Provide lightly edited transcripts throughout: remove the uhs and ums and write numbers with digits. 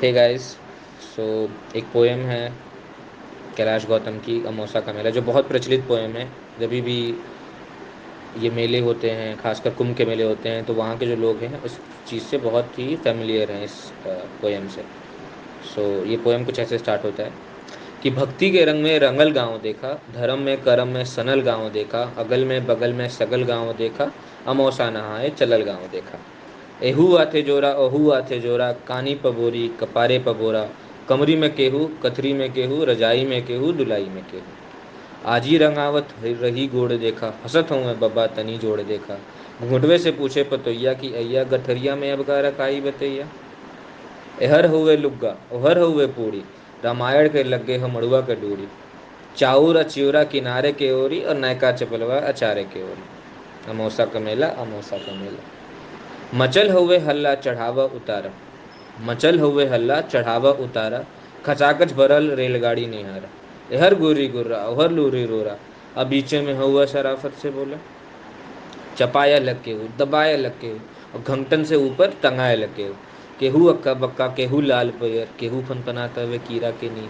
Hey guys. सो एक poem है कैलाश गौतम की अमोसा का मेला, जो बहुत प्रचलित पोएम है। जब भी ये मेले होते हैं, खासकर कुंभ के मेले होते हैं, तो वहाँ के जो लोग हैं उस चीज़ से बहुत ही फेमिलियर हैं इस पोएम से। ये पोएम कुछ ऐसे स्टार्ट होता है कि भक्ति के रंग में रंगल गाँव देखा, धर्म में करम में सनल गाँव देखा, अगल में बगल में सगल गाँव देखा, अमोसा नहाए चलल गाँव देखा। एहू आथे जोरा ओहू आथे जोरा, कानी पबोरी कपारे पबोरा, कमरी में केहू कथरी में केहू, रजाई में केहू दुलाई में केहू। आजी रंगावत रही गोड़ देखा, हसत हूँ मैं बब्बा तनी जोड़ देखा। घुंघटवे से पूछे पतोइया की अय्या, गठरिया में अब का रखाई बतैया। एहर हुए लुग्गा ओहर हुए पूड़ी, रामायण के लगे हम मड़ुआ के डूड़ी। चाऊर अचियूरा किनारे के ओरी, और नयका चपलवा अचारे के ओरी। अमोसा का मेला, अमोसा का मेला। मचल हुए हल्ला चढ़ावा उतारा, मचल हुए हल्ला चढ़ावा उतारा, खचाखच भरल रेलगाड़ी निहारा। एहर गुर्री गुर्रा ओहर लूरी रोरा, अब बीचे में हुआ शराफत से बोला। चपाया लग केहू दबाया लग केहू, और घंटन से ऊपर टंगाए लग केहू। केहू अक्का बक्का केहू लाल पैर, केहू फनफनाता हुए कीड़ा के नीर।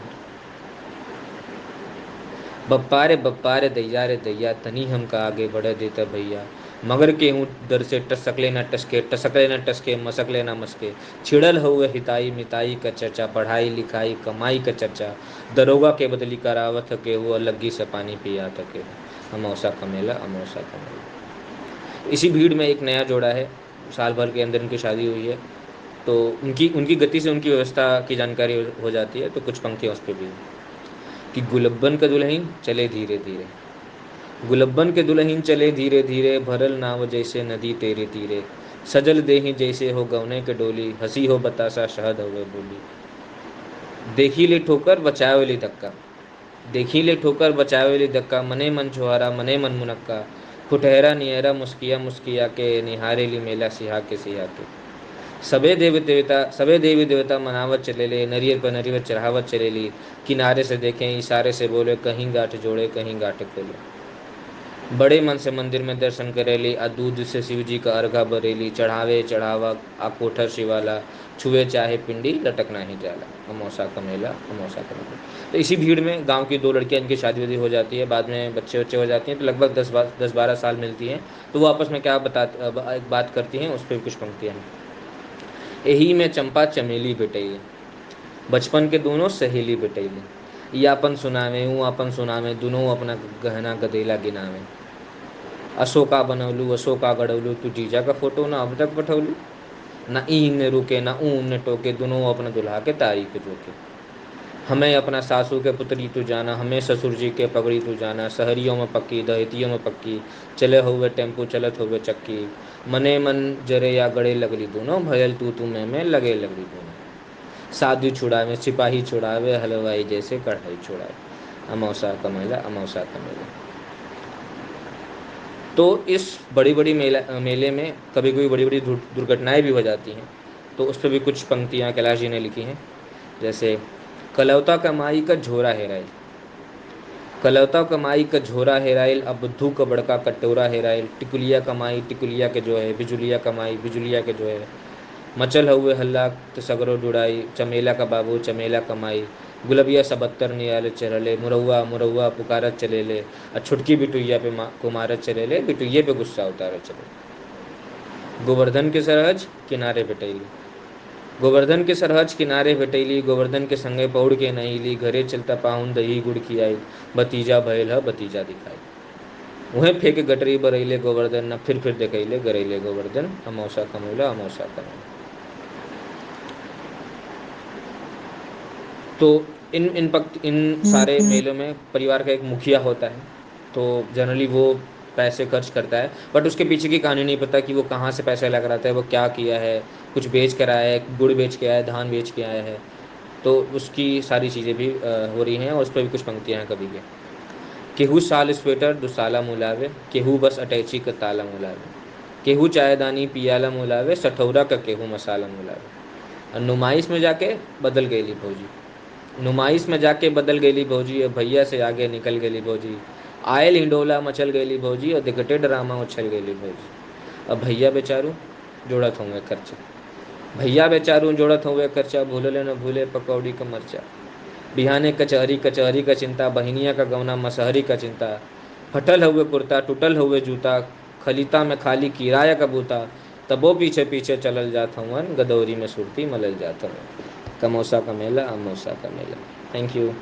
बप्पा रे दैया तनी हमका आगे बढ़ देता भैया। मगर केहूँ डर से टसकले न टसके, टसकले न टसके, मसकले न मसके। छिड़ल हुए हिताई मिताई का चर्चा, पढ़ाई लिखाई कमाई का चर्चा। दरोगा के बदली करावत केहू, और लग्गी से पानी पिया था केहू। अमौसा का मेला, अमौसा का मेला। इसी भीड़ में एक नया जोड़ा है, साल भर के अंदर उनकी शादी हुई है। तो उनकी उनकी गति से उनकी व्यवस्था की जानकारी हो जाती है। तो कुछ पंक्तियाँ उस पर भी हैं कि गुलब्बन का दुल्हन चले धीरे धीरे, गुलब्बन के दुल्हन चले धीरे धीरे, भरल नाव जैसे नदी तेरे तीरे। सजल देहि जैसे हो गवने के डोली, हंसी हो बतासा शहद हुए बोली। देखी ले ठोकर बचावे ले धक्का, देखी ले ठोकर बचावे ले धक्का, मने मन छुहारा मने मन मुनक्का। फुटहरा नियरा मुस्किया मुस्किया के, निहारे ली मेला सिहा के सिहा के। सबे देवी देवता मनावत चले ले, नरियर पर नरियर चढ़ावत चले ली। किनारे से देखें इशारे से बोले, कहीं गांठ जोड़े कहीं गांठ खोले। बड़े मन से मंदिर में दर्शन करेली, आ दूध से शिव जी का अर्घा बरेली। चढ़ावे चढ़ावा आ कोठर शिवाला, छुए चाहे पिंडी लटक नहीं जाला। अमौसा का मेला, अमौसा का मेला। तो इसी भीड़ में गांव की दो लड़कियां, इनकी शादी वादी हो जाती है, बाद में बच्चे बच्चे हो जाती हैं, तो लगभग 10-12 साल मिलती हैं। तो वो आपस में क्या एक बात करती हैं, उस पर कुछ पंक्तियाँ हैं। यही में चंपा चमेली बेटैली, बचपन के दोनों सहेली बेटैली। ई आपन सुनावे ऊ आपन सुनावे, दुनों अपना गहना गदेला गिनावे। अशोका बनौलू अशोका गढ़ौलू, तू जीजा का फोटो ना अब तक पठौलू। ना ई ने रुके ना ऊ ने टोके, दोनों अपना दुल्हा के तारीफ जोके। हमें अपना सासू के पुत्री तू जाना, हमें ससुर जी के पगड़ी तू जाना। शहरियों में पक्की दहेतियों में पक्की, चले हुए टेम्पू चलत हुए चक्की। मने मन जरे या गड़े लगली दोनों, भयल तू मैं लगे लगली दोनों। साधु छुड़ावे सिपाही छुड़ावे, हलवाई जैसे कढ़ाई छुड़ावे। अमौसा का मेला, अमौसा का मेला। तो इस बड़ी बड़ी मेले में कभी कभी बड़ी बड़ी दुर्घटनाएं भी हो जाती हैं। तो उस पर भी कुछ पंक्तियाँ कैलाश जी ने लिखी हैं। जैसे कलौता कमाई का झोरा हेराइल, कलौता कमाई का झोरा हेराइल, अब बुद्धू का बड़का कटोरा हेराइल। टिकुलिया कमाई टिकुलिया के जो है, बिजुलिया कमाई बिजुलिया के जो है। मचल हुए हल्ला तो सगरो जुड़ाई, चमेला का बाबू चमेला कमाई। गुलबिया सबत्तर नियाले चरले, मुरौआ मुरौआ पुकारत चले ले। और छुटकी बिटुइया पे को मारत चले ले, बिटुइये पे गुस्सा उतारत चले। गोवर्धन के सरहज किनारे भेटैली, गोवर्धन के सरहज किनारे भेटैली, गोवर्धन के संगे पौड़ के नहीली। घरे चलता पाहुन दही गुड़ खियाई, भतीजा भयल है भतीजा दिखाई। वहीं फेंक गटरी बरैले गोवर्धन, न फिर देखैले गरैले गोवर्धन। अमौसा कमौला, अमौसा कमौला। तो इन सारे मेलों में परिवार का एक मुखिया होता है। तो जनरली वो पैसे खर्च करता है, बट उसके पीछे की कहानी नहीं पता कि वो कहाँ से पैसे लगा रहा है, वो क्या किया है। कुछ बेच कर आया है, गुड़ बेच के आया है, धान बेच के आया है। तो उसकी सारी चीज़ें भी हो रही हैं, और उस पर भी कुछ पंक्तियाँ हैं कभी के। केहू साल स्वेटर दुसाला मुलावे, केहू बस अटैची का ताला मुलावे। केहू चायदानी पियाला मुलावे, सठौरा का केहू मसाला मुलावे। और नुमाइश में जाके बदल गई भौजी, नुमाइश में जाके बदल गई भौजी, और भैया से आगे निकल गई भौजी। आयल हिंडोला मचल गई भौजी, और दिगटे ड्रामा उछल गई भौजी। अब भैया बेचारू जोड़त होंगे खर्चे। भैया बेचारू जोड़त हुए खर्चा, भूलले न भूले पकौड़ी का मरचा। बिहाने कचहरी कचहरी का चिंता, बहिनिया का गौना मसहरी का चिंता। फटल हुए कुर्ता टूटल हुए जूता, खलीता में खाली किराया का बूता। तबो पीछे पीछे चलल जात हवन, गदौरी में सुरती मलल जात हवन। कमौसा का मेला, अमौसा का मेला। Thank U.